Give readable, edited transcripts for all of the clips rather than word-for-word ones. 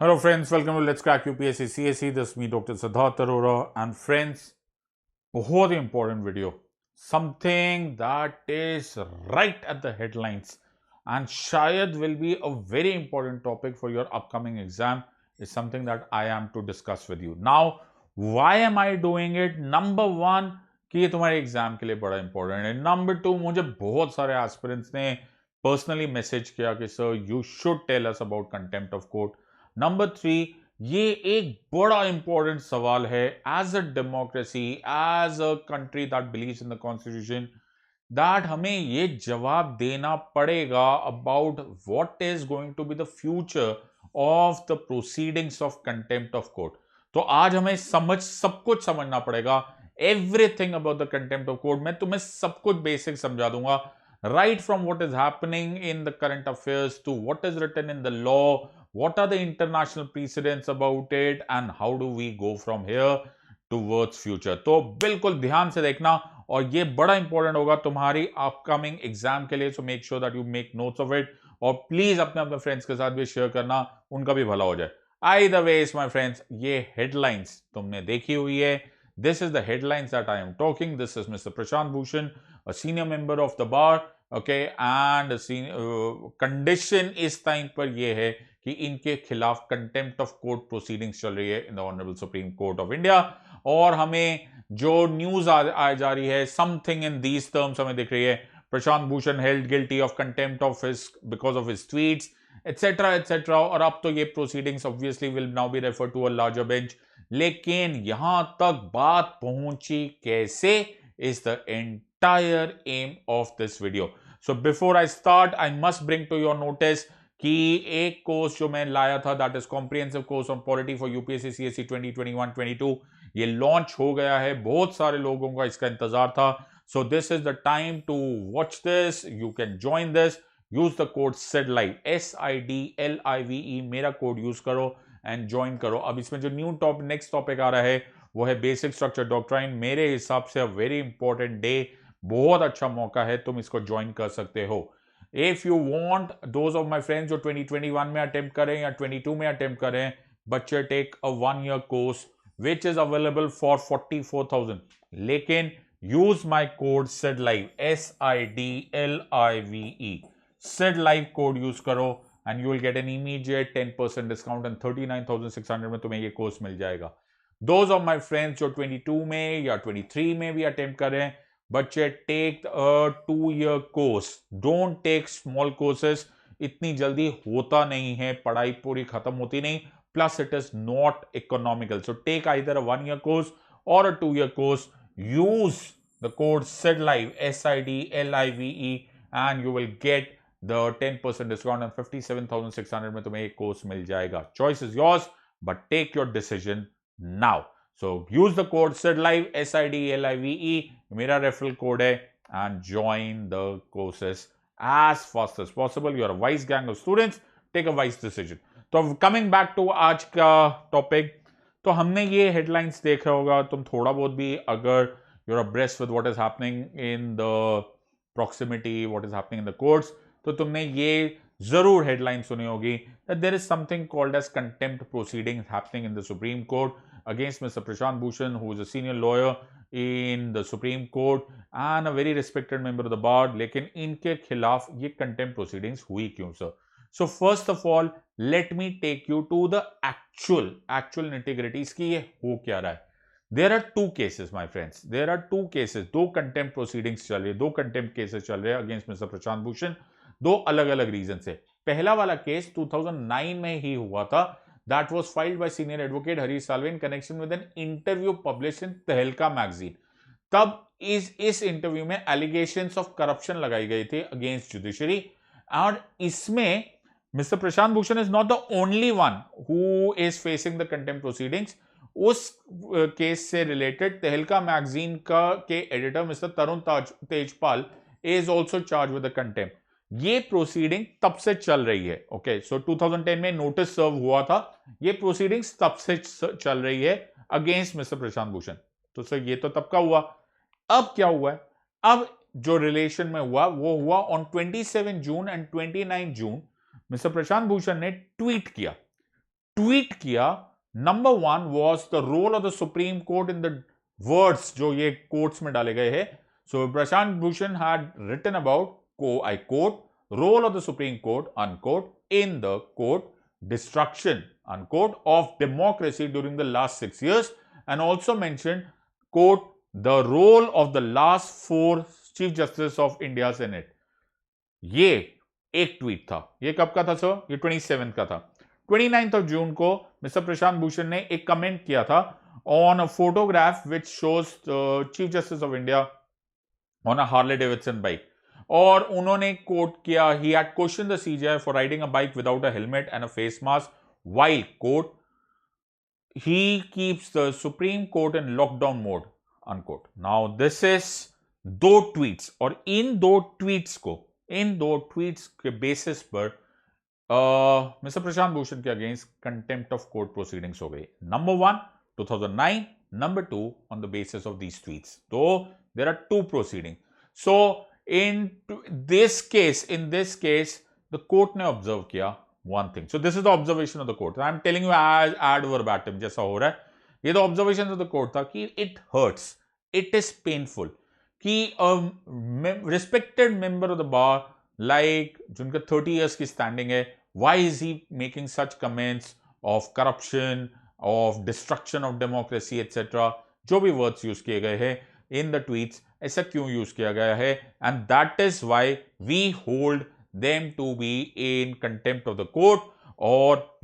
Hello friends, welcome to Let's Crack UPSC CSE. This is me Dr. Sidharth Arora and friends, बहुत ही important video, something that is right at the headlines and शायद will be a very important topic for your upcoming exam is something that I am to discuss with you. Now, why am I doing it? Number one, कि ये तुम्हारे exam के लिए बड़ा important है. Number two, मुझे बहुत सारे एस्पिरेंट्स ने पर्सनली मैसेज किया कि sir you should tell us about contempt of court. Number three, ये एक बड़ा इंपॉर्टेंट सवाल है as a democracy, as a country that believes in the constitution, that हमें ये जवाब देना पड़ेगा about what is going to be the future of the proceedings of contempt of court. तो आज हमें सब कुछ समझना पड़ेगा, everything about the contempt of court. मैं तुम्हें सब कुछ बेसिक समझा दूंगा, right from what is happening in the current affairs to what is written in the law, what are the international precedents about it, and how do we go from here towards future. तो बिल्कुल ध्यान से देखना, और ये बड़ा important होगा तुम्हारी अपकमिंग एग्जाम के लिए. So make sure that you make notes of it, और प्लीज अपने अपने फ्रेंड्स के साथ भी शेयर करना, उनका भी भला हो जाए. Either ways, my friends, ये हेडलाइंस तुमने देखी हुई है. This is the headlines that I am talking. This is Mr. Prashant Bhushan, a senior member of the bar. Okay, and condition इस टाइम पर ये है कि इनके खिलाफ कंटेम्प्ट ऑफ कोर्ट प्रोसीडिंग्स चल रही है in the honourable supreme court of India. और हमें जो न्यूज आ जा रही है, समथिंग इन दीज टर्म्स हमें दिख रही है. Prashant Bhushan held guilty of contempt of his because of his tweets etcetera etcetera. और अब तो ये proceedings obviously will now be refer to a larger bench. लेकिन यहां तक बात पहुंची कैसे is the entire aim of this video. So before I start, I must bring to your notice कि एक कोर्स जो मैं लाया था, that is comprehensive course on polity for UPSC CSE 2021-22, ये लॉन्च हो गया है. बहुत सारे लोगों का इसका इंतजार था. So this is the time to watch this. You can join this. Use the code SIDLIVE, SIDLIVE, मेरा कोड यूज करो एंड ज्वाइन करो. अब इसमें जो नेक्स्ट टॉपिक आ रहा है वो है बेसिक स्ट्रक्चर डॉक्ट्राइन. मेरे हिसाब से वेरी इंपॉर्टेंट डे, बहुत अच्छा मौका है, तुम इसको ज्वाइन कर सकते हो. If you want, those of my friends जो 2021 में अटेम्प्ट करें या 22 में अटेम्प्ट करें, बच्चे take a 1 year course which is available for 44,000. लेकिन use my code SIDLIVE, SIDLIVE, SIDLIVE code use करो and you will get an immediate 10% discount and 39,600 में तुम्हें ये कोर्स मिल जाएगा. Those of my friends जो 22 में या 23 में भी अटेम्प्ट करें, बच्चे take a 2 year course. Don't take small courses, इतनी जल्दी होता नहीं है, पढ़ाई पूरी खत्म होती नहीं, plus it is not economical. So take either a 1 year course और a 2 year course. Use the code SIDLIVE, SIDLIVE, and you will get the 10% discount and 57,600 में तुम्हें एक कोर्स मिल जाएगा. Choice is yours, but take your decision now. So use the code SIDLIVE, SIDLIVE, मेरा referral code है, and join the courses as fast as possible. You are a wise gang of students. Take a wise decision. तो coming back to आज का topic, तो हमने ये headlines देखा होगा. तुम थोड़ा बहुत भी अगर you're abreast with what is happening in the proximity, what is happening in the courts, तो तुमने ये जरूर हेडलाइन सुनी होगी that there is something called as contempt proceedings happening in the Supreme Court against Mr. Prashant Bhushan, who is a senior lawyer in the Supreme Court and a very respected member of the bar. लेकिन इनके खिलाफ ये contempt proceedings हुई क्यों sir? So first of all, let me take you to the actual nitty-gritties कि ये हो क्या रहा है. There are two cases, my friends. There are two cases. दो contempt proceedings चल रही है, दो contempt cases चल रहे हैं against Mr. Prashant Bhushan, दो अलग अलग रीजन से. पहला वाला केस 2009 में ही हुआ था. That was filed by senior advocate Harish Salve in connection with an interview publish in तहलका मैगजीन. तब इस इंटरव्यू में एलिगेशंस ऑफ करप्शन लगाई गई थी अगेंस्ट जुडिशरी, और इसमें mister Prashant Bhushan is not the only one who is facing the contempt proceedings. उस केस से रिलेटेड तहलका मैगजीन का के editor mister Tarun Tejpal is also charge with the contempt. ये प्रोसीडिंग तब से चल रही है. ओके, सो 2010 में नोटिस सर्व हुआ था. ये प्रोसीडिंग्स तब से चल रही है अगेंस्ट मिस्टर प्रशांत भूषण. तो सर ये तो तब का हुआ. अब क्या हुआ है? अब जो रिलेशन में हुआ वो हुआ on 27 June and 29 June. Mister Prashant Bhushan ने ट्वीट किया. ट्वीट किया. Number 1 was the role of the Supreme Court in the words जो ये कोर्ट्स में डाले गए हैं. So Prashant Bhushan had written about, I quote, role of the Supreme Court, unquote, in the quote destruction, unquote, of democracy during the last 6 years, and also mentioned, quote, the role of the last 4 Chief Justice of India Senate. ये एक tweet था. ये कब का था sir? ये 27 का था. 29th of June को मिस्टर प्रशांत भूषण ने एक कमेंट किया था on a photograph which shows Chief Justice of India on a Harley Davidson bike. और उन्होंने कोट किया, he had question the CJI for riding a bike without a helmet and a face mask while, quote, he keeps the Supreme Court in lockdown mode, unquote. Now this is दो tweets, और इन दो tweets के basis पर mister Prashant Bhushan के against contempt of court proceedings हो गई. Number 1 2009, number 2 on the basis of these tweets. तो there are 2 proceeding. So in this case the court ने ऑब्जर्व किया one thing. So this is the observation of the court. I am telling you as ad verbatim जैसा हो रहा है. ये तो observation of the court था कि it hurts, it is painful कि respected member of the bar like जिनका 30 years की standing है, why is he making such comments of corruption, of destruction of democracy etc. जो भी words use किए गए हैं in the tweets, ऐसा क्यों यूज किया गया है? And that is why we hold them to be in contempt of the court. और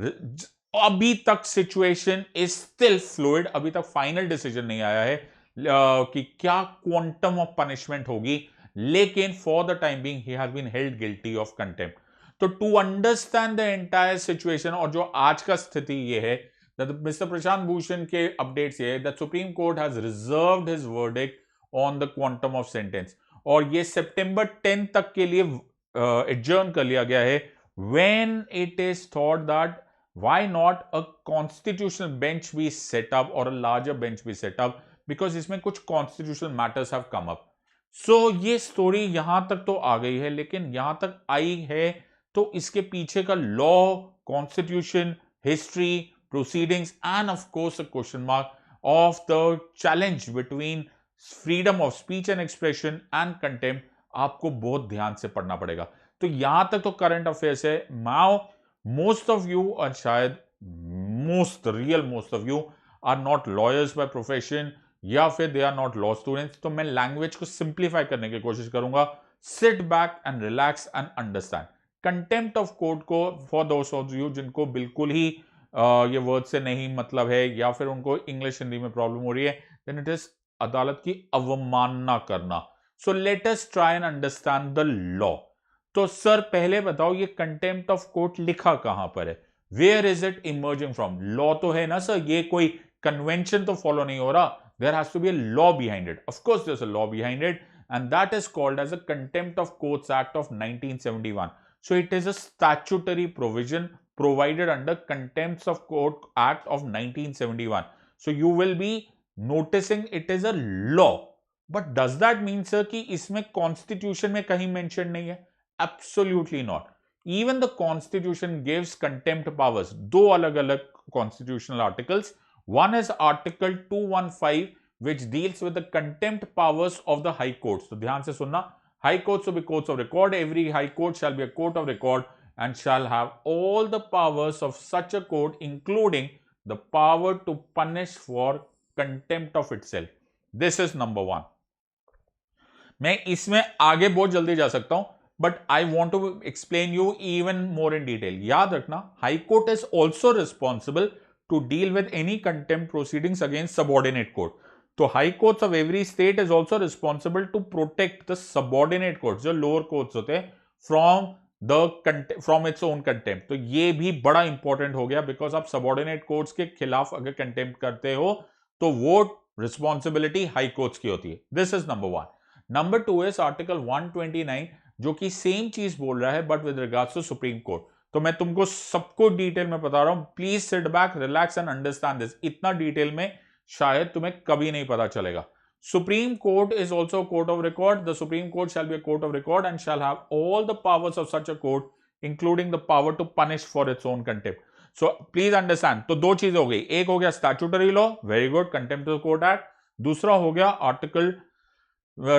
अभी तक सिचुएशन इज स्टिल फ्लूइड. अभी तक फाइनल डिसीजन नहीं आया है कि क्या क्वांटम ऑफ पनिशमेंट होगी, लेकिन for the time being he has been held guilty of contempt. तो to understand the entire situation, और जो आज का स्थिति ये है, मिस्टर प्रशांत भूषण के अपडेट्स ये that supreme court has reserved his verdict on the quantum of sentence, और ये सितंबर 10 तक के लिए एडजर्न कर लिया गया है. when it is thought that why not a constitutional bench be set up or a larger bench be set up, because इसमें कुछ constitutional matters have come up. so ये स्टोरी यहां तक तो आ गई है, लेकिन यहां तक आई है तो इसके पीछे का law, constitution, history, proceedings end of course a question mark of the challenge between freedom of speech and expression and contempt आपको बहुत ध्यान से पढ़ना पड़ेगा. तो यहां तक तो करंट अफेयर्स है. नाउ मोस्ट ऑफ यू, और शायद most of you are not lawyers by profession, या फिर they are not law students. तो मैं लैंग्वेज को सिंप्लीफाई करने की कोशिश करूंगा. Sit back and relax and understand. Contempt of court को फॉर दोस ऑफ यू जिनको बिल्कुल ही ये वर्ड से नहीं मतलब है, या फिर उनको इंग्लिश हिंदी में प्रॉब्लम हो रही है, देन इट इज अदालत की अवमानना करना. So let us try and understand the law. तो सर पहले बताओ, ये कंटेम्प्ट ऑफ कोर्ट लिखा कहां पर है? Where is it emerging from? Law तो है ना सर, ये कोई कन्वेंशन तो फॉलो नहीं हो रहा. There has to be a law behind it. Of course there is a law behind it, and that is called as a contempt of courts act of 1971. So it is a statutory provision provided under Contempt of Court Act of 1971. So you will be noticing it is a law. But does that mean sir कि इसमें constitution में कहीं mention नहीं है? Absolutely not. Even the constitution gives contempt powers. दो अलग अलग constitutional articles. One is article 215 which deals with the contempt powers of the high courts. तो ध्यान से सुनना. High courts will be courts of record. Every high court shall be a court of record and shall have all the powers of such a court, including the power to punish for contempt of itself. This is number 1. मैं इसमें आगे बहुत जल्दी जा सकता हूं, but I want to explain you even more in detail. याद रखना, High Court is also responsible to deal with any contempt proceedings against subordinate court. तो High Courts of every state is also responsible to protect the subordinate courts, जो lower courts होते हैं, from its own contempt. तो ये भी बड़ा important हो गया, बिकॉज आप सबऑर्डिनेट कोर्ट्स के खिलाफ अगर कंटेम्प्ट करते हो तो वो रिस्पॉन्सिबिलिटी हाई कोर्ट्स की होती है. This is number 1. Number 2 is article 129 जो कि सेम चीज बोल रहा है but with regards to Supreme Court. तो मैं तुमको सबको डिटेल में बता रहा हूं. Please sit back, relax and understand this. इतना डिटेल में शायद तुम्हें कभी नहीं पता चलेगा. Supreme Court is also a court of record. The Supreme Court shall be a court of record and shall have all the powers of such a court, including the power to punish for its own contempt. So please understand, तो दो चीजें हो गई, एक हो गया statutory law, very good, contempt of court act, दूसरा हो गया article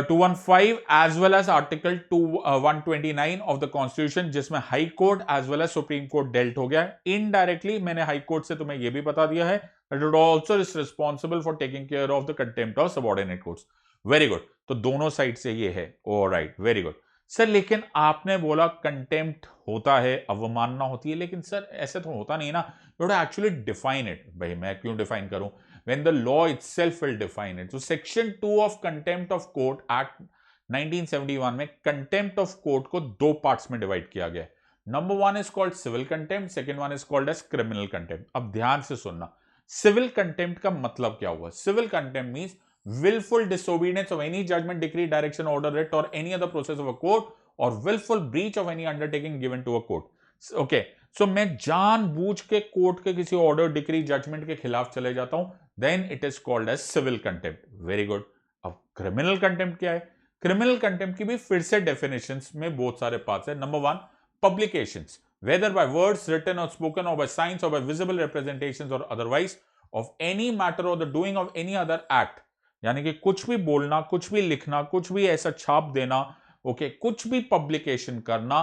215 as well as article 129 of the constitution, जिसमें high court as well as supreme court dealt हो गया। इनडायरेक्टली मैंने हाई कोर्ट से तुम्हें यह भी बता दिया है that it also is responsible for taking care of the contempt of subordinate courts. Very good, तो दोनों साइड से ये है, ऑलराइट, वेरी गुड सर। लेकिन आपने बोला कंटेम्प्ट होता है, अवमानना होती है, लेकिन सर ऐसे तो होता नहीं ना, you have to actually define it. भाई मैं क्यों डिफाइन करूं when the law itself will define it? So section 2 of contempt of court act 1971 में contempt of court को दो parts में divide किया गया है। Number one is called civil contempt, second one is called as criminal contempt। अब ध्यान से सुनना, civil contempt का मतलब क्या हुआ? Civil contempt means willful disobedience of any judgment, decree, direction, order, writ or any other process of a court or willful breach of any undertaking given to a court। Okay, so मैं जानबूझ के court के किसी order, decree, judgement के खिलाफ चले जाता हूं, then it is called as civil contempt. Very good. अब क्रिमिनल कंटेम्प्ट क्या है? क्रिमिनल कंटेम्प्ट की भी फिर से डेफिनेशंस में बहुत सारे पार्ट्स है। Number one, publications whether by words written or spoken or by signs or by visible representations or otherwise of any matter or the doing of any other act, यानी कि कुछ भी बोलना, कुछ भी लिखना, कुछ भी ऐसा छाप देना, ओके, कुछ भी पब्लिकेशन करना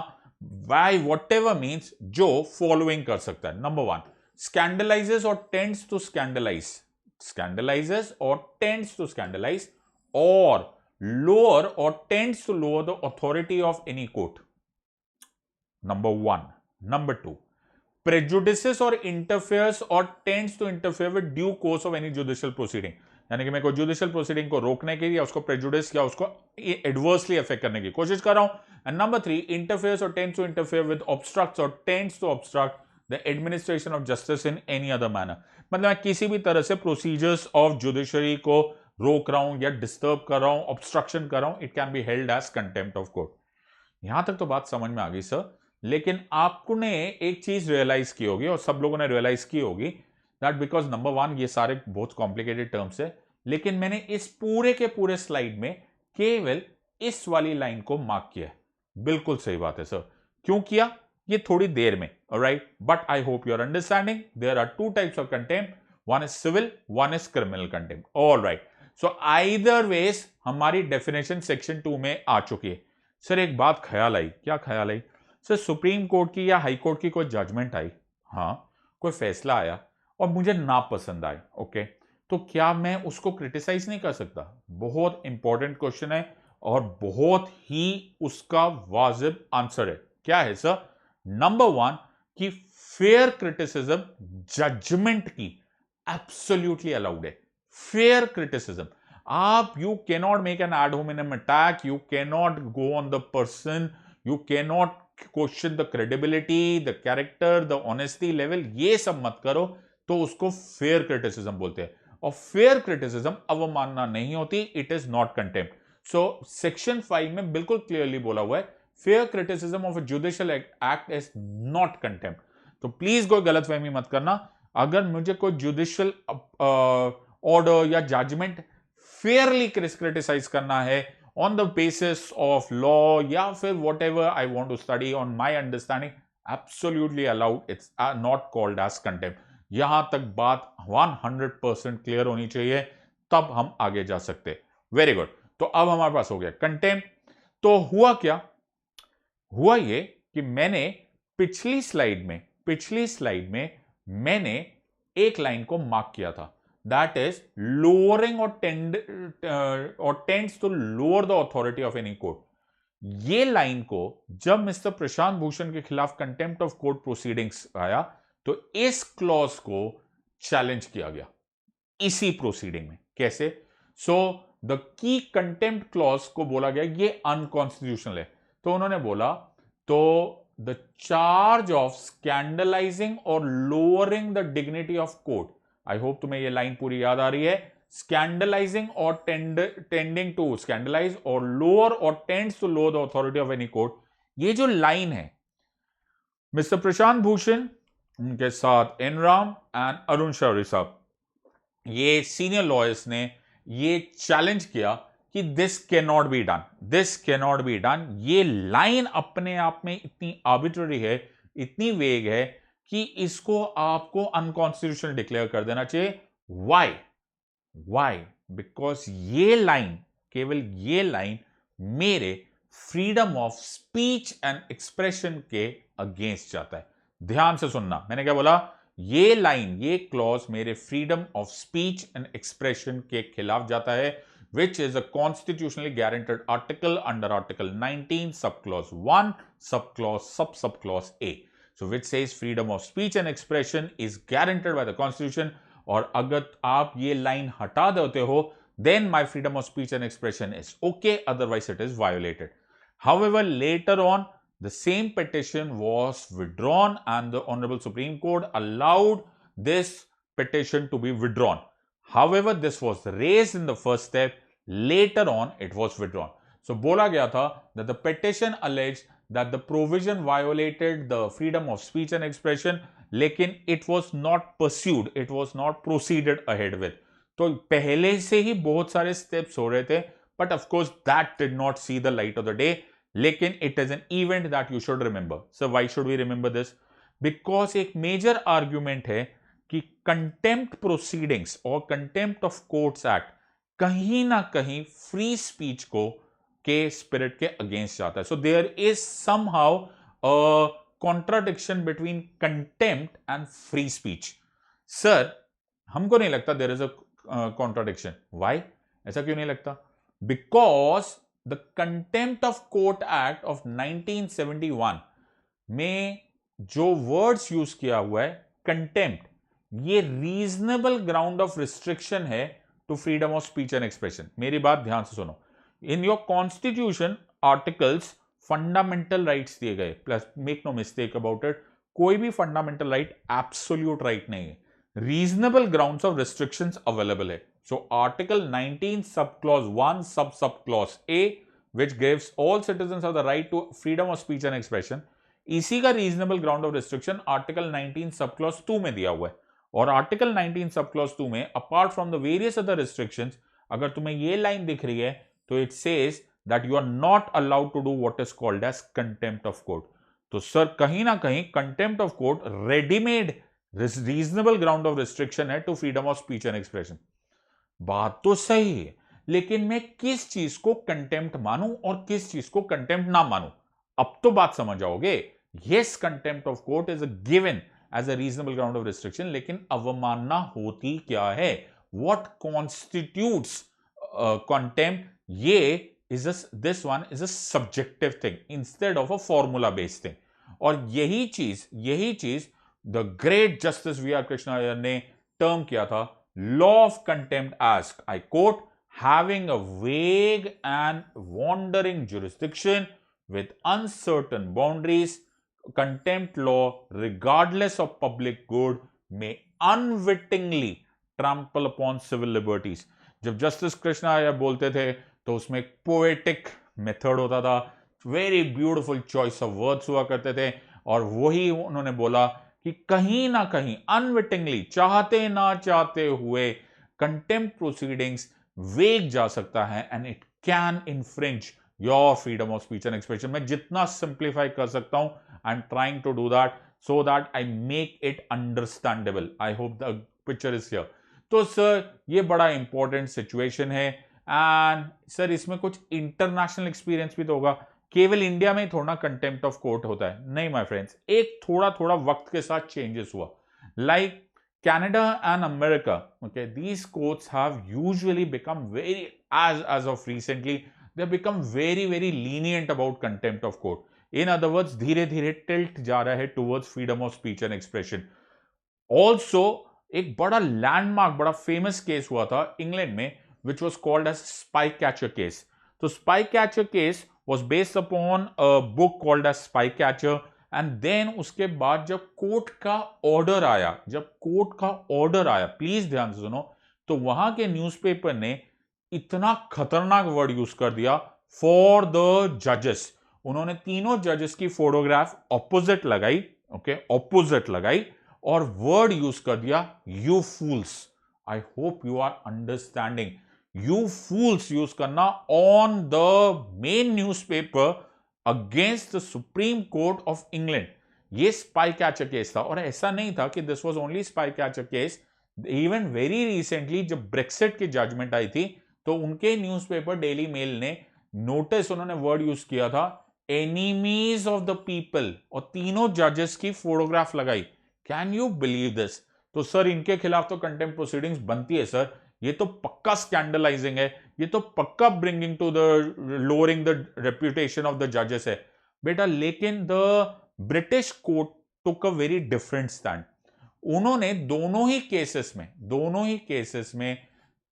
by whatever means जो फॉलोइंग कर सकता है। Number one, scandalizes or tends to scandalize, scandalizes or tends to scandalize or lower or tends to lower the authority of any court। Number one. Number two, prejudices or interferes or tends to interfere with due course of any judicial proceeding, यानी कि मैं कोई judicial proceeding को रोकने के लिए या उसको प्रेजुडिस या उसको एडवर्सली अफेक्ट करने की कोशिश कर रहा हूं। And number three, interferes or tends to interfere with obstructs or tends to obstruct the administration of justice in any other manner, मतलब मैं किसी भी तरह से प्रोसीजर्स ऑफ जुडिशरी को रोक रहा हूं या डिस्टर्ब कर रहा हूं, ऑब्स्ट्रक्शन कर रहा हूं, it can be held as contempt of court. यहां तक तो बात समझ में आ गई सर, लेकिन आपने एक चीज रियलाइज की होगी और सब लोगों ने रियलाइज की होगी दैट बिकॉज नंबर वन, ये सारे बहुत कॉम्प्लिकेटेड टर्म्स है, लेकिन मैंने इस पूरे के पूरे स्लाइड में केवल इस वाली लाइन को मार्क किया है। बिल्कुल सही बात है सर, क्यों किया ये थोड़ी देर में, alright, but I hope you are understanding there are two types of contempt, one is civil, one is criminal contempt, alright. So either ways हमारी डेफिनेशन सेक्शन 2 में आ चुकी है। सर एक बात ख्याल आई, क्या ख्याल आई? सर सुप्रीम कोर्ट की या हाई कोर्ट की कोई जजमेंट आई, हाँ कोई फैसला आया और मुझे ना पसंद आए, ओके, तो क्या मैं उसको क्रिटिसाइज नहीं कर सकता? बहुत इंपॉर्टेंट क्वेश्चन है और बहुत ही उसका वाजिब आंसर है। क्या है सर? नंबर वन, कि फेयर क्रिटिसिज्म जजमेंट की एब्सोल्युटली अलाउड है। फेयर क्रिटिसिज्म, आप you can not make an add hominem attack, you can not go on the person, you can not question the credibility, the character, the honesty level, ये सब मत करो, तो उसको fair criticism बोलते हैं। और फेयर क्रिटिसिज्म अवमानना नहीं होती, it is not contempt. So section 5 में बिल्कुल क्लियरली बोला हुआ है, fair criticism of a judicial act is not contempt. तो प्लीज कोई गलतफहमी मत करना, अगर मुझे कोई जुडिशियल ऑर्डर या जजमेंट फेयरली क्रिटिसाइज करना है on the basis of law या फिर whatever I want to study on my understanding, absolutely allowed, it's not called as contempt। यहां तक बात 100% क्लियर होनी चाहिए, तब हम आगे जा सकते। वेरी गुड, तो अब हमारे पास हो गया कंटेम्प्ट। तो हुआ क्या? हुआ ये कि मैंने पिछली स्लाइड में मैंने एक लाइन को मार्क किया था, that is lowering or tends to lower the authority of any court। ये लाइन को जब मिस्टर प्रशांत भूषण के खिलाफ कंटेम्प्ट ऑफ कोर्ट प्रोसीडिंग्स आया, तो इस क्लॉज को चैलेंज किया गया इसी प्रोसीडिंग में। कैसे? So the key contempt clause को बोला गया ये अनकॉन्स्टिट्यूशनल है, तो उन्होंने बोला तो द चार्ज ऑफ स्कैंडलाइजिंग और lowering the dignity of court, I hope तुम्हें ये लाइन पूरी याद आ रही है, स्कैंडलाइजिंग और टेंडिंग टू स्कैंडलाइज और लोअर और tends to lower the authority of any court, ये जो लाइन है मिस्टर प्रशांत भूषण, उनके साथ एनराम एंड अरुण शौरी साहब, ये सीनियर लॉयर्स ने ये चैलेंज किया कि this can not be done, this can not be done. ये लाइन अपने आप में इतनी आर्बिट्ररी है, इतनी वेग है कि इसको आपको अनकॉन्स्टिट्यूशनल डिक्लेयर कर देना चाहिए। वाई बिकॉज ये लाइन, केवल ये लाइन मेरे freedom of speech and expression के अगेंस्ट जाता है। ध्यान से सुनना, मैंने क्या बोला, ये लाइन, ये क्लॉज मेरे freedom of speech and expression के खिलाफ जाता है, which is a constitutionally guaranteed article under Article 19, subclause 1, subclause A. So, which says freedom of speech and expression is guaranteed by the Constitution. और अगर आप ये लाइन हटा देते हो, then my freedom of speech and expression is okay, otherwise it is violated. However, later on, the same petition was withdrawn and the Honorable Supreme Court allowed this petition to be withdrawn. However, this was raised in the first step. Later on, it was withdrawn. So, बोला गया था that the petition alleged that the provision violated the freedom of speech and expression, लेकिन it was not pursued, it was not proceeded ahead with. तो पहले से ही बहुत सारे steps हो रहे थे, but of course that did not see the light of the day. लेकिन it is an event that you should remember. So, why should we remember this? Because एक major argument है कि कंटेम्प्ट प्रोसीडिंग्स और contempt of courts act कहीं ना कहीं free speech को के स्पिरिट के अगेंस्ट जाता है। So there is somehow a contradiction between contempt and free speech. Sir, हमको नहीं लगता there is a contradiction. Why? ऐसा क्यों नहीं लगता? Because the contempt of court act of 1971 में जो वर्ड्स यूज किया हुआ है कंटेम्प्ट, ये रीजनेबल ग्राउंड ऑफ रिस्ट्रिक्शन है to freedom of speech and expression. मेरी बात ध्यान से सुनो। In your constitution articles fundamental rights दिए गए, plus make no mistake about it, कोई भी फंडामेंटल राइट एब्सोल्यूट राइट नहीं है। Reasonable grounds of restrictions available है। So article 19 sub clause 1 sub clause A which gives all citizens of the right to freedom of speech and expression, इसी का reasonable ground of restriction article 19 sub clause 2 में दिया हुआ है। और article 19 sub clause 2 में apart from the various other restrictions, अगर तुम्हें ये लाइन दिख रही है तो it says that you are not allowed to do what is called as contempt of court. तो सर, कहीं ना कहीं contempt of court readymade reasonable ground of restriction है to freedom of speech and expression. बात तो सही है, लेकिन मैं किस चीज को कंटेम्प्ट मानूं और किस चीज को कंटेम्प्ट ना मानूं, अब तो बात समझ आओगे। Yes, contempt of court is a given as a reasonable ground of restriction, लेकिन अवमानना होती क्या है, व्हाट कॉन्स्टिट्यूट्स कंटेम्प्ट, ये this one is a subjective thing instead of a formula based thing. और यही चीज the great justice V R Krishna Iyer ने टर्म किया था law of contempt as, I quote, having a vague and wandering jurisdiction with uncertain boundaries, contempt law, regardless of public good, may unwittingly trample upon civil liberties. जब justice Krishna Iyer बोलते थे तो उसमें एक poetic method होता था, very beautiful choice of words हुआ करते थे, और वही उन्होंने बोला कि कहीं ना कहीं अनविटिंगली, चाहते ना चाहते हुए, कंटेम्प्ट प्रोसीडिंग्स वेग जा सकता है and it can infringe your freedom of speech and expression. मैं जितना सिंप्लीफाई कर सकता हूं, I am trying to do that so that I make it understandable. I hope the picture is here. तो सर, ये बड़ा इंपॉर्टेंट सिचुएशन है and sir इसमें कुछ इंटरनेशनल एक्सपीरियंस भी तो होगा, केवल इंडिया में ही थोड़ा कंटेम्प्ट ऑफ कोर्ट होता है। नहीं माय फ्रेंड्स, एक थोड़ा थोड़ा वक्त के साथ चेंजेस हुआ, like Canada and America, okay, these courts have usually become very, as of recently, they have become very, very lenient about contempt of court. In other words, धीरे धीरे tilt जा रहा है towards freedom of speech and expression. Also, एक बड़ा landmark, बड़ा famous case हुआ था इंग्लैंड में, which was called as spy catcher case. तो spy catcher case was based upon a book called as spy catcher. And then उसके बाद जब कोर्ट का ऑर्डर आया, प्लीज ध्यान से सुनो, तो वहां के न्यूज़पेपर ने इतना खतरनाक वर्ड यूज कर दिया फॉर द जजेस। उन्होंने तीनों जजेस की फोटोग्राफ ऑपोजिट लगाई, ओके, ऑपोजिट लगाई, और वर्ड यूज कर दिया you fools. I hope you are understanding. You fools use करना on the main newspaper against the Supreme Court of England. ये स्पाई कैचर केस था, और ऐसा नहीं था कि this was only spy catcher case. Even very recently जब Brexit की जजमेंट आई थी, तो उनके न्यूज़पेपर डेली मेल ने नोटिस, उन्होंने वर्ड यूज किया था एनिमीज ऑफ द पीपल, और तीनों जजेस की फोटोग्राफ लगाई। Can you believe this? तो सर इनके खिलाफ तो कंटेम्प्ट प्रोसीडिंग्स बनती है सर, ये तो पक्का स्कैंडलाइजिंग है, ये तो पक्का bringing to the lowering the reputation of the जजेस है बेटा। लेकिन the British court took a very different stand. उन्होंने दोनों ही केसेस में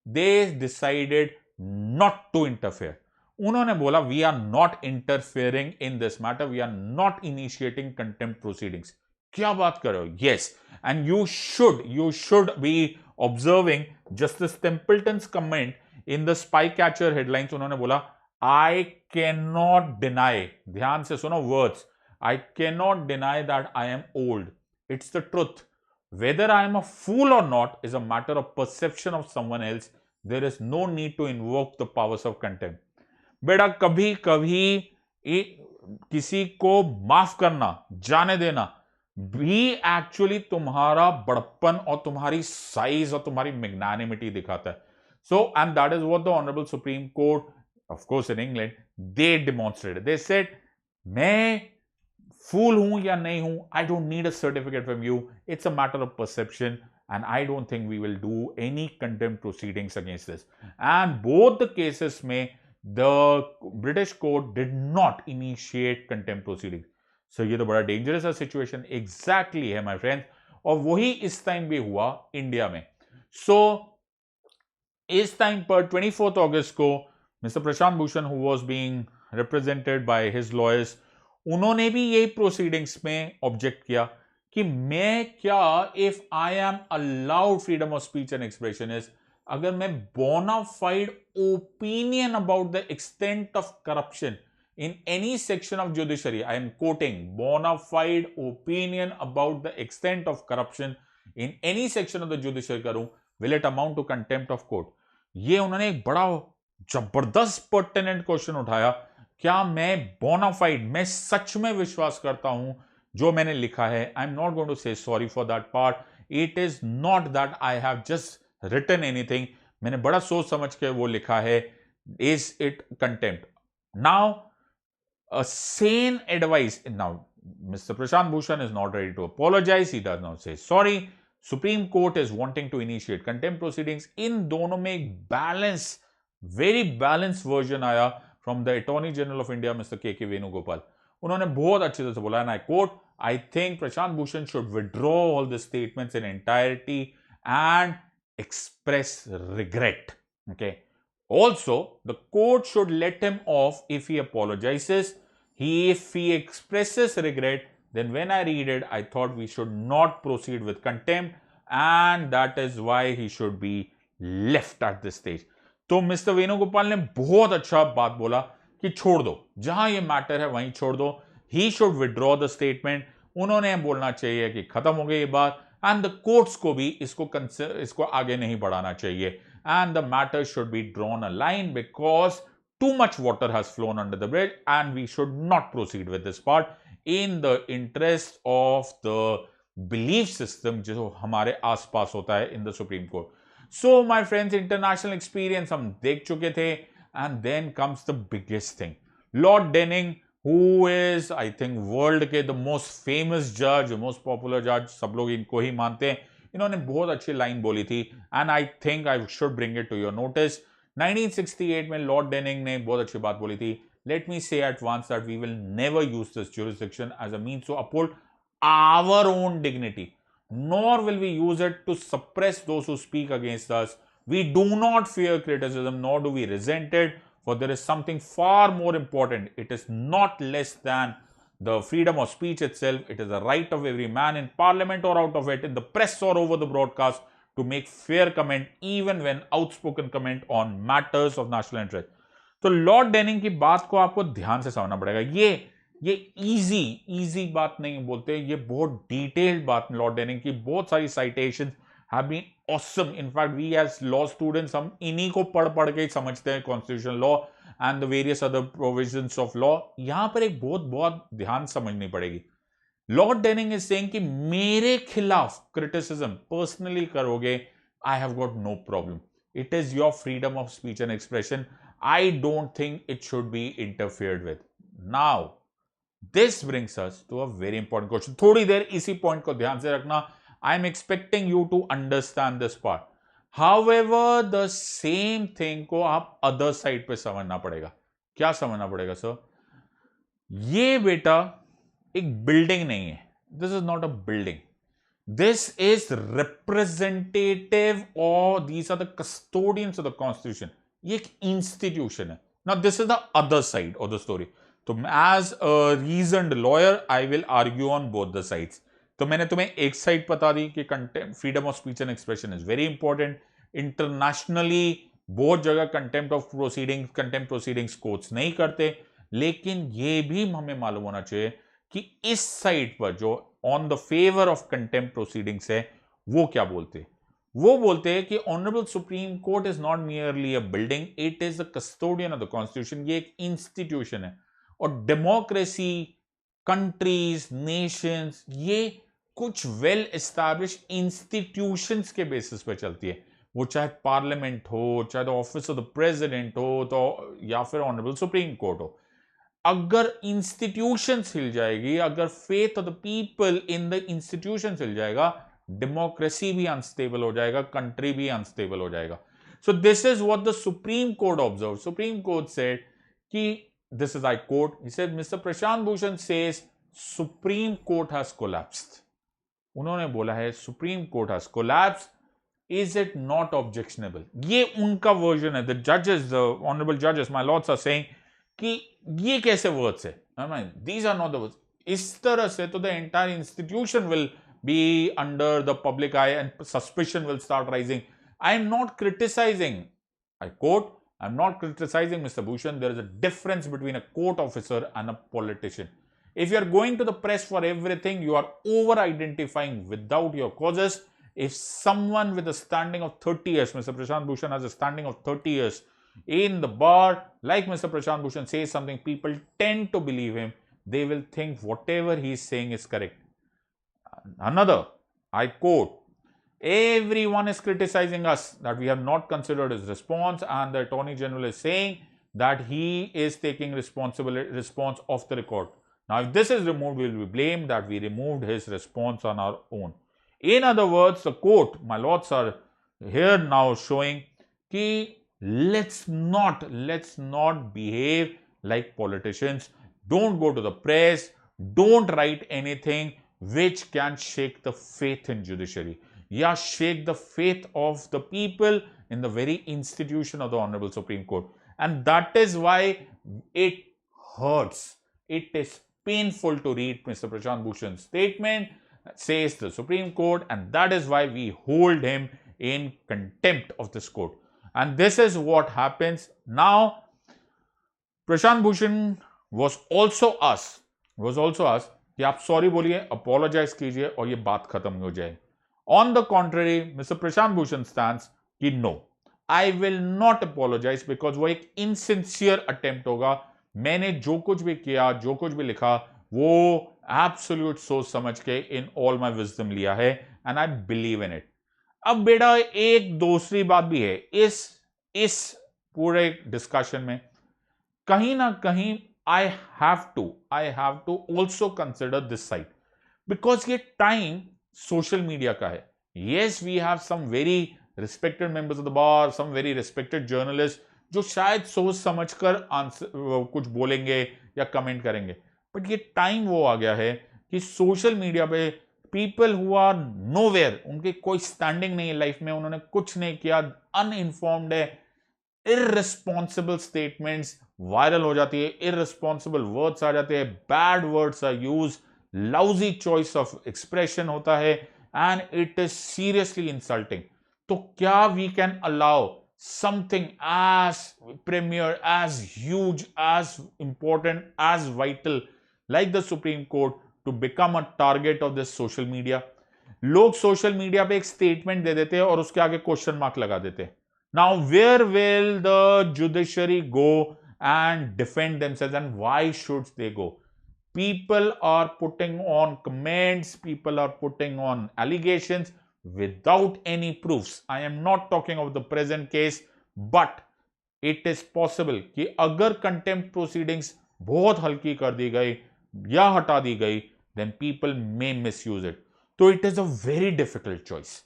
they decided not to interfere. उन्होंने बोला we are not interfering in this matter, we are not initiating contempt proceedings. क्या बात कर रहे हो? Yes, and you should be observing Justice Templeton's comment in the spy catcher headlines. उन्होंने बोला I cannot deny, ध्यान से सुनो words, I cannot deny that I am old. It's the truth. Whether I am a fool or not is a matter of perception of someone else. There is no need to invoke the powers of contempt. बेटा कभी कभी किसी को माफ करना, जाने देना भी एक्चुअली तुम्हारा बड़प्पन और तुम्हारी साइज और तुम्हारी मैग्नानिमिटी दिखाता है। So and that is what the honourable supreme court, of course in England, they demonstrated. They said मैं फूल हूं या नहीं हूं, I don't need a certificate from you, it's a matter of perception, and I don't think we will do any contempt proceedings against this. And both the cases में the British court did not initiate contempt proceedings. So ये तो बड़ा dangerous सा situation exactly है my friends, और वही इस time भी हुआ इंडिया में। सो इस टाइम पर 24 अगस्त को Mister Prashant Bhushan who was being represented by his lawyers, उन्होंने भी यही प्रोसीडिंग्स में ऑब्जेक्ट किया कि मैं क्या, if I am allowed freedom of speech and expression is, अगर मैं bona fide opinion about the extent of corruption in any section of judiciary, I am quoting, bona fide opinion about the extent of corruption in any section of the judiciary करूं, will it amount to contempt of court? ये उन्होंने एक बड़ा जबरदस्त pertinent question उठाया। क्या मैं bona fide, मैं सच में विश्वास करता हूं जो मैंने लिखा है? I am not going to say sorry for that part, it is not that I have just written anything, मैंने बड़ा सोच समझ के वो लिखा है, is it contempt? Now a sane advice. Now, Mr. Prashant Bhushan is not ready to apologize. He does not say sorry. Supreme Court is wanting to initiate contempt proceedings. इन दोनों में एक बैलेंस, वेरी बैलेंस वर्जन आया from the attorney general of India mister के वेणुगोपाल। उन्होंने बहुत अच्छे तरह से बोला, and I quote, I think Prashant Bhushan should withdraw all the statements in entirety and express regret. Okay. Also, the court should let him off if he apologizes. If he expresses regret, then when I read it, I thought we should not proceed with contempt, and that is why he should be left at this stage. तो mister Venugopal ने बहुत अच्छा बात बोला कि छोड़ दो, जहां ये मैटर है वहीं छोड़ दो. He should withdraw the statement. उन्होंने बोलना चाहिए कि खत्म हो गई ये बात, एंड द कोर्ट्स को भी इसको आगे नहीं बढ़ाना चाहिए, and the matter should be drawn a line because too much water has flown under the bridge and we should not proceed with this part in the interest of the belief system जो हमारे आसपास होता है in the Supreme Court. So my friends, international experience हम देख चुके थे, and then comes the biggest thing. Lord Denning, who is I think world के the most famous judge, the most popular judge, सब लोग इनको ही मानते हैं, इन्होंने बहुत अच्छी लाइन बोली थी, and I think I should bring it to your notice. 1968 में लॉर्ड डेनिंग ने बहुत अच्छी बात बोली थी, let me say at once that we will never use this jurisdiction as a means to uphold our own dignity, nor will we use it to suppress those who speak against us. We do not fear criticism, nor do we resent it, for there is something far more important. It is not less than the freedom of speech itself. It is the right of every man in parliament or out of it, in the press or over the broadcast, to make fair comment, even when outspoken comment on matters of national interest. तो Lord डेनिंग की बात को आपको ध्यान से समझना पड़ेगा. ये इजी बात नहीं बोलते, ये बहुत डिटेल्ड बात. लॉर्ड डेनिंग की बहुत सारी citations have been awesome. In fact we as law students हम इन्हीं को पढ़ के ही समझते हैं, constitution law and the various other provisions of law. यहां पर एक बहुत ध्यान समझनी पड़ेगी. लॉर्ड डेनिंग इज सेइंग कि मेरे खिलाफ क्रिटिसिज्म पर्सनली करोगे, I have got no problem, it is your freedom of speech and expression, I don't think it should be interfered with. Now this brings us to a very important question. थोड़ी देर इसी point को ध्यान से रखना. I am expecting you to understand this part. However the same thing को आप other side पे समझना पड़ेगा. क्या समझना पड़ेगा सर? ये बेटा एक बिल्डिंग नहीं है. This is not a building. This is representative और these are the custodians of the constitution. ये एक इंस्टीट्यूशन है. Now this is the other side of the story. तो as a reasoned lawyer I will argue on both the sides. तो मैंने तुम्हें एक side बता दी कि freedom of speech and expression is very important. Internationally बहुत जगह कंटेम्प्ट प्रोसीडिंग्स कोर्ट्स नहीं करते, लेकिन यह भी हमें मालूम होना चाहिए कि इस साइड पर जो on the favour of contempt proceedings है, वो क्या बोलते हैं. वो बोलते हैं कि honourable supreme court is not merely a building, it is the custodian of the constitution. ये एक इंस्टीट्यूशन है. और डेमोक्रेसी, कंट्रीज, नेशंस, ये कुछ वेल एस्टैब्लिश इंस्टीट्यूशंस के बेसिस पे चलती है. वो चाहे पार्लियामेंट हो, चाहे the office of the president हो, तो या फिर ऑनरेबल सुप्रीम कोर्ट हो. अगर इंस्टीट्यूशंस हिल जाएगी, अगर faith of the people in the institution हिल जाएगा, डेमोक्रेसी भी अनस्टेबल हो जाएगा, कंट्री भी अनस्टेबल हो जाएगा. So this is what the supreme court observe. Supreme court said कि this is I quote, he said, Mr. Prashant Bhushan says Supreme Court has collapsed. उन्होंने बोला है supreme court has collapsed. Is it not objectionable? ये उनका version है. The judges, the honorable judges, my lords are saying कि ये कैसे words है. These are not the words. इस तरह से तो the entire institution will be under the public eye and suspicion will start rising. I am not criticizing, I quote, I'm not criticizing Mr. Bhushan. There is a difference between a court officer and a politician. If you are going to the press for everything, you are over-identifying without your causes. If someone with a standing of 30 years, Mr. Prashant Bhushan has a standing of 30 years in the bar, like Mr. Prashant Bhushan says something, people tend to believe him. They will think whatever he is saying is correct. Another, I quote, everyone is criticizing us that we have not considered his response, and the Attorney General is saying that he is taking response off the record. Now, if this is removed, we will be blamed that we removed his response on our own. In other words, the court, my lords, are here now showing कि let's not behave like politicians. Don't go to the press. Don't write anything which can shake the faith in judiciary. Yeah, shake the faith of the people in the very institution of the Honorable Supreme Court. And that is why it hurts. It is painful to read Mr. Prashant Bhushan's statement, says the Supreme Court, and that is why we hold him in contempt of this court. And this is what happens. Now, Prashant Bhushan was also asked कि आप sorry बोलिए, apologise कीजिए और ये बात खत्म हो जाए. On the contrary, Mr. Prashant Bhushan stands कि no, I will not apologize because वो एक insincere attempt होगा. मैंने जो कुछ भी किया, जो कुछ भी लिखा, वो absolute सोच समझ के in all my wisdom लिया है, and I believe in it. अब बेटा एक दूसरी बात भी है इस पूरे डिस्कशन में. कहीं ना कहीं I have to also consider this side because ये टाइम सोशल मीडिया का है. Yes, we have some very respected members of the bar, some very respected journalists जो शायद सोच समझकर कुछ बोलेंगे या कमेंट करेंगे, बट ये टाइम वो आ गया है कि सोशल मीडिया पे पीपल हु आर नोवेयर, उनकी कोई स्टैंडिंग नहीं है लाइफ में, उन्होंने कुछ नहीं किया, अनइन्फॉर्म्ड है, इररिस्पॉन्सिबल स्टेटमेंट्स वायरल हो जाती है, इररिस्पॉन्सिबल वर्ड्स आ जाते हैं, bad words are used, lousy choice of expression होता है, and it is seriously insulting. तो क्या we can allow something as premier, as huge, as important, as vital like the Supreme Court to become a target of this social media? लोग social media पे एक statement दे देते हैं और उसके आगे क्वेश्चन मार्क लगा देते हैं. Now where will the judiciary go and defend themselves, and why should they go? People are putting on comments, people are putting on allegations without any proofs. I am not talking of the present case, but it is possible कि अगर contempt proceedings बहुत हल्की कर दी गई या हटा दी गई, then people may misuse it. So it is a very difficult choice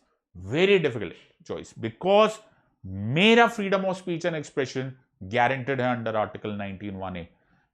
because मेरा freedom of speech and expression guaranteed है under Article 19(1)(a).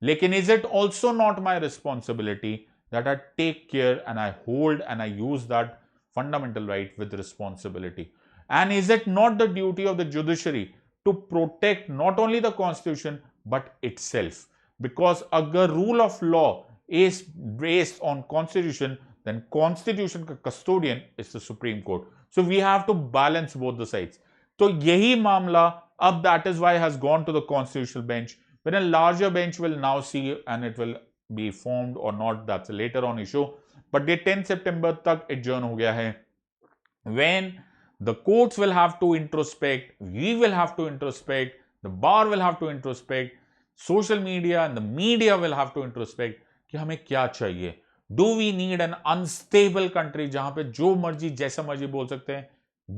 लेकिन is it also not my responsibility that I take care and I hold and I use that fundamental right with responsibility? And is it not the duty of the judiciary to protect not only the constitution but itself? Because agar rule of law is based on constitution, then constitution ka custodian is the Supreme Court. So we have to balance both the sides. So yahi मामला अब that is why has gone to the constitutional bench, when a larger bench will now see and it will be formed or not, that's a later on issue. But the 10 September tak adjourn ho gaya hai, when the courts will have to introspect, we will have to introspect, the bar will have to introspect, social media and the media will have to introspect कि हमें क्या चाहिए. Do we need an unstable country जहां पे जो मर्जी जैसा मर्जी बोल सकते हैं?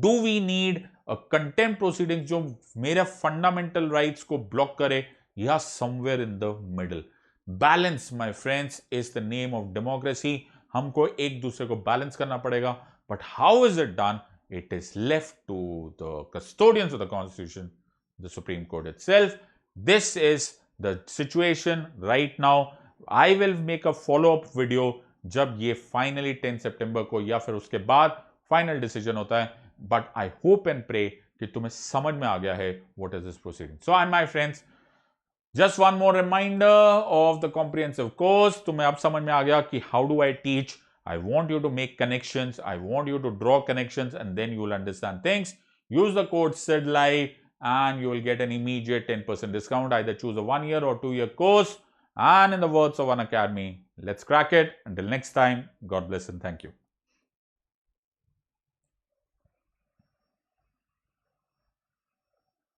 Do we need a contempt proceedings जो मेरे fundamental rights को block करे, या somewhere in the middle? Balance, my friends, is the name of democracy. हमको एक दूसरे को balance करना पड़ेगा. But how is it done? It is left to the custodians of the Constitution, the Supreme Court itself. This is the situation right now. I will make a follow-up video जब ये finally 10 September को या फिर उसके बाद final decision होता है. But I hope and pray कि तुम्हें समझ में आ गया है what is this proceeding. So, and my friends, just one more reminder of the comprehensive course. तुम्हें अब समझ में आ गया कि how do I teach? I want you to make connections. I want you to draw connections and then you will understand things. Use the code SIDLIVE and you will get an immediate 10% discount. Either choose a 1-year or 2-year course. And in the words of Unacademy, let's crack it. Until next time, God bless and thank you.